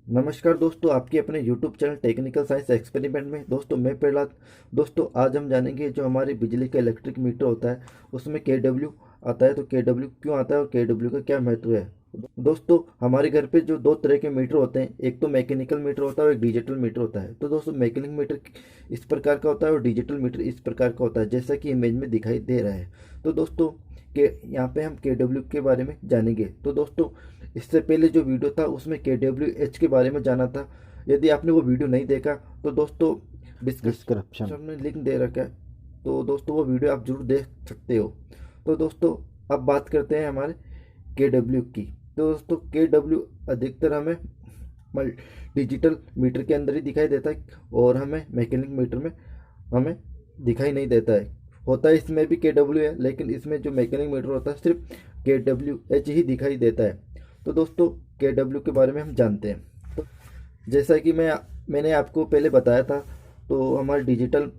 नमस्कार दोस्तों, आपके अपने YouTube channel technical science experiment में दोस्तों मैं प्रहलाद। दोस्तों आज हम जानेंगे जो हमारी बिजली का इलेक्ट्रिक मीटर होता है उसमें KW आता है, तो KW क्यों आता है और KW का क्या महत्व है। दोस्तों हमारे घर पे जो दो तरह के मीटर होते हैं, एक तो मैकेनिकल मीटर होता है और एक डिजिटल मीटर होता है। तो दोस्तों मैकेनिक मीटर इस प्रकार का होता है और डिजिटल मीटर इस प्रकार का होता है, जैसा कि इमेज में दिखाई दे रहा है। तो दोस्तों के यहाँ पे हम KW के बारे में जानेंगे। तो दोस्तों इससे पहले जो वीडियो था उसमें KWH के बारे में जाना था। यदि आपने वो वीडियो नहीं देखा तो दोस्तों डिस्क्रिप्शन। डिस्क्रिप्शन में लिंक दे रखा है, तो दोस्तों वो वीडियो आप जरूर देख सकते हो। तो दोस्तों अब बात करते हैं हमारे KW की। तो दोस्तों KW अधिकतर हमें डिजिटल मीटर के अंदर ही दिखाई देता है और हमें मैकेनिक मीटर में हमें दिखाई नहीं देता है। होता है इसमें भी KW है, लेकिन इसमें जो मैकेनिक मीटर होता है सिर्फ KWH ही दिखाई देता है। तो दोस्तों KW के बारे में हम जानते हैं। तो जैसा कि मैंने आपको पहले बताया था, तो हमारा डिजिटल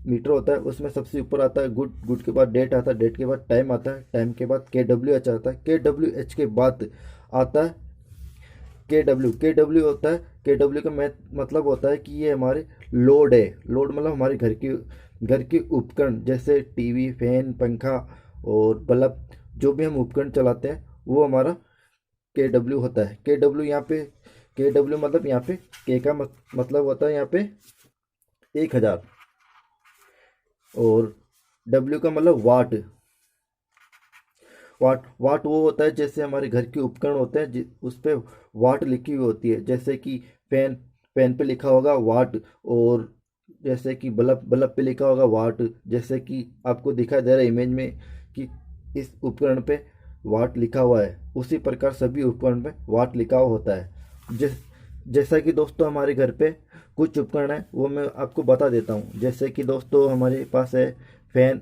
मीटर होता है उसमें सबसे ऊपर आता है गुड, गुड के बाद डेट आता है, डेट के बाद टाइम आता है, टाइम के बाद KWH आता है, KWH के बाद आता है के डब्ल्यू होता है। KW का मतलब होता है कि ये हमारे लोड है। लोड मतलब हमारे घर के उपकरण जैसे टीवी, फैन, पंखा और बल्ब, जो भी हम उपकरण चलाते हैं वो हमारा KW होता है। के डब्ल्यू मतलब यहाँ पे के का मतलब होता है यहाँ पे 1000, और W का मतलब वाट। वाट वाट वो होता है जैसे हमारे घर के उपकरण होते हैं उस पे वाट लिखी हुई होती है, जैसे कि फैन, फैन पे लिखा होगा वाट, और जैसे कि बल्ब, बल्ब पे लिखा होगा वाट, जैसे कि आपको दिखाई दे रहा है इमेज में कि इस उपकरण पे वाट लिखा हुआ है। उसी प्रकार सभी उपकरण पे वाट लिखा हुआ होता है। जैसा कि दोस्तों हमारे घर पे कुछ उपकरण है वो मैं आपको बता देता हूँ। जैसे कि दोस्तों हमारे पास है फैन,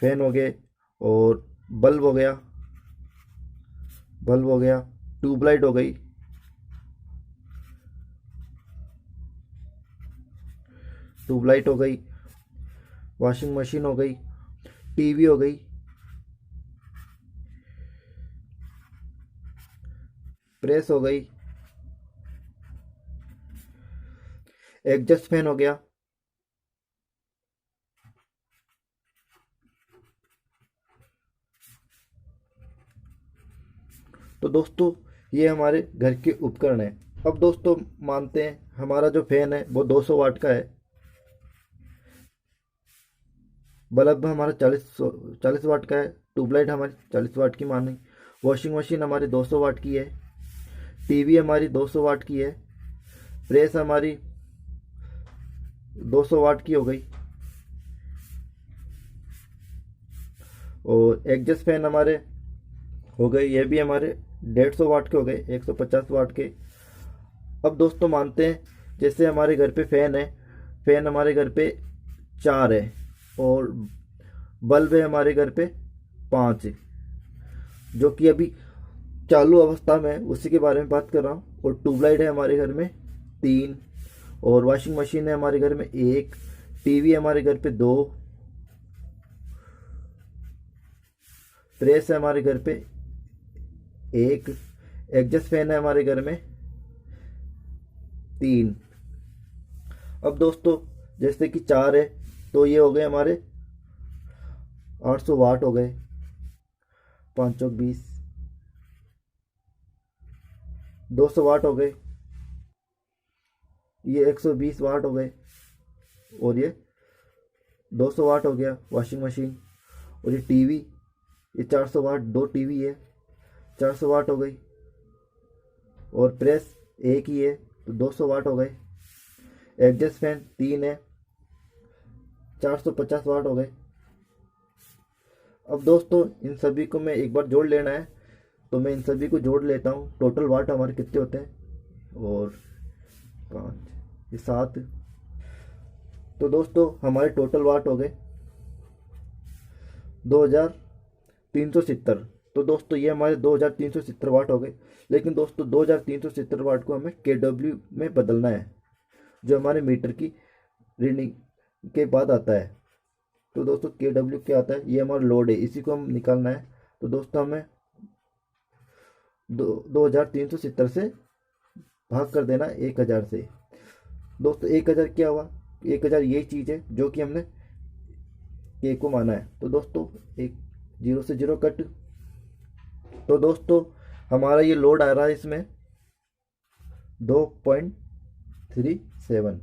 फैन हो गए, और बल्ब हो गया, बल्ब हो गया, ट्यूबलाइट हो गई, ट्यूबलाइट हो गई, वॉशिंग मशीन हो गई, टीवी हो गई, प्रेस हो गई, एग्जस्ट फैन हो गया। तो दोस्तों ये हमारे घर के उपकरण हैं। अब दोस्तों मानते हैं हमारा जो फैन है वो 200 वाट का है, बल्ब हमारा 40 वाट का है, ट्यूबलाइट हमारी 40 वाट की मानी, वॉशिंग मशीन हमारी 200 वाट की है, टीवी हमारी 200 वाट की है, प्रेस हमारी 200 वाट की हो गई, और एग्जस्ट फैन हमारे हो गए, ये भी हमारे 150 वाट के हो गए, 150 वाट के। अब दोस्तों मानते हैं जैसे हमारे घर पे फैन है, फैन हमारे घर पे 4 है, और बल्ब है हमारे घर पे 5 है, जो कि अभी चालू अवस्था में है, उसी के बारे में बात कर रहा हूँ। और ट्यूबलाइट है हमारे घर में 3, और वॉशिंग मशीन है हमारे घर में 1, टीवी हमारे घर पे 2, प्रेस है हमारे घर पे 1, एग्जस्ट फैन है हमारे घर में 3। अब दोस्तों जैसे कि 4 है, तो ये हो गए हमारे 800 वाट हो गए, 5 चौक 20, 200 वाट हो गए, ये 120 वाट हो गए, और ये 200 वाट हो गया वॉशिंग मशीन। और ये टीवी, ये 400 वाट, 2 टीवी है, 400 वाट हो गई, और प्रेस एक ही है तो 200 वाट हो गए, एडजस्ट फैन 3 है, 450 वाट हो गए। अब दोस्तों इन सभी को मैं एक बार जोड़ लेना है, तो मैं इन सभी को जोड़ लेता हूँ। टोटल वाट हमारे कितने होते हैं, और 5, ये 7। तो दोस्तों हमारे टोटल वाट हो गए 2370। तो दोस्तों ये हमारे 2370 वाट हो गए। लेकिन दोस्तों 2370 वाट को हमें KW में बदलना है, जो हमारे मीटर की रीडिंग के बाद आता है। तो दोस्तों KW क्या आता है, ये हमारा लोड है, इसी को हम निकालना है। तो दोस्तों हमें 2370 से भाग कर देना 1000 से। दोस्तों 1000 क्या हुआ, 1000 यही चीज़ है जो कि हमने के को माना है। तो दोस्तों एक 0 से 0 कट। तो दोस्तों हमारा ये लोड आ रहा है इसमें 2.37।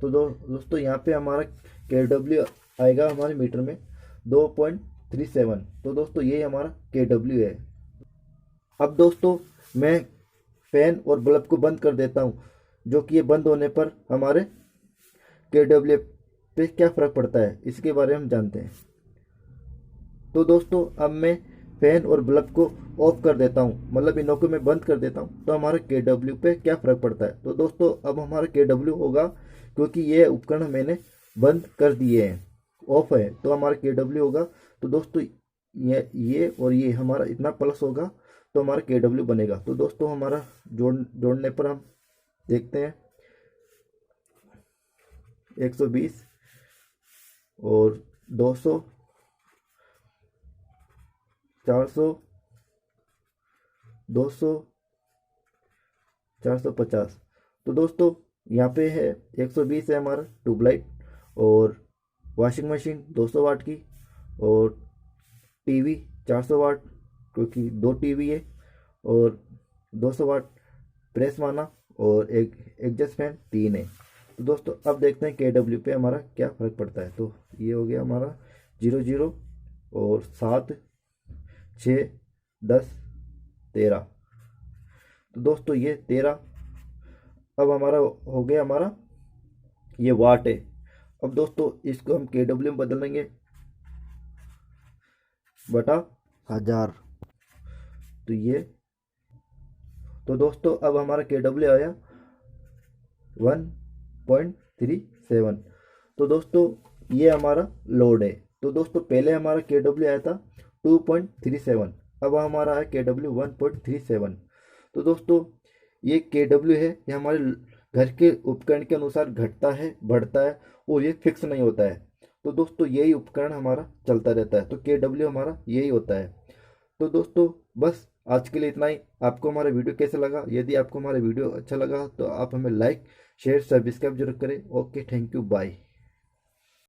तो दोस्तों यहाँ पे हमारा KW आएगा हमारे मीटर में 2.37। तो दोस्तों ये हमारा KW है। अब दोस्तों मैं फैन और बल्ब को बंद कर देता हूँ, जो कि ये बंद होने पर हमारे KW पे क्या फ़र्क पड़ता है इसके बारे में हम जानते हैं। तो दोस्तों अब मैं फैन और बल्ब को ऑफ कर देता हूँ, मतलब इनों को मैं बंद कर देता हूँ, तो हमारे KW पे क्या फ़र्क पड़ता है। तो दोस्तों अब हमारा KW होगा, क्योंकि ये उपकरण मैंने बंद कर दिए हैं, ऑफ है, तो हमारा KW होगा। तो दोस्तों ये और ये हमारा इतना प्लस होगा तो हमारा KW बनेगा। तो दोस्तों हमारा जोड़ने पर हम देखते हैं 120 और 200, 400, 200, 450। तो दोस्तों यहाँ पे है 120 है हमारा ट्यूबलाइट, और वॉशिंग मशीन 200 वाट की, और टीवी 400 वाट क्योंकि 2 टीवी है, और 200 वाट प्रेस माना, और एक एग्जॉस्ट फैन 3 है। तो दोस्तों अब देखते हैं KW पे हमारा क्या फ़र्क पड़ता है। तो ये हो गया हमारा 00 और 7, 6, 10, 13। तो दोस्तों ये 13 अब हमारा हो गया, हमारा ये वाट है। अब दोस्तों इसको हम KW में बदलेंगे बटा 1000। तो ये, तो दोस्तों अब हमारा KW आया 1.37। तो दोस्तों ये हमारा लोड है। तो दोस्तों पहले हमारा KW आया था 2.37, अब हमारा है KW 1.37। तो दोस्तों ये KW है, ये हमारे घर के उपकरण के अनुसार घटता है, बढ़ता है, और ये फिक्स नहीं होता है। तो दोस्तों यही उपकरण हमारा चलता रहता है, तो KW हमारा यही होता है। तो दोस्तों बस आज के लिए इतना ही। आपको हमारा वीडियो कैसा लगा? यदि आपको हमारा वीडियो अच्छा लगा तो आप हमें लाइक, शेयर, सब्सक्राइब जरूर करें। Okay, thank you, bye.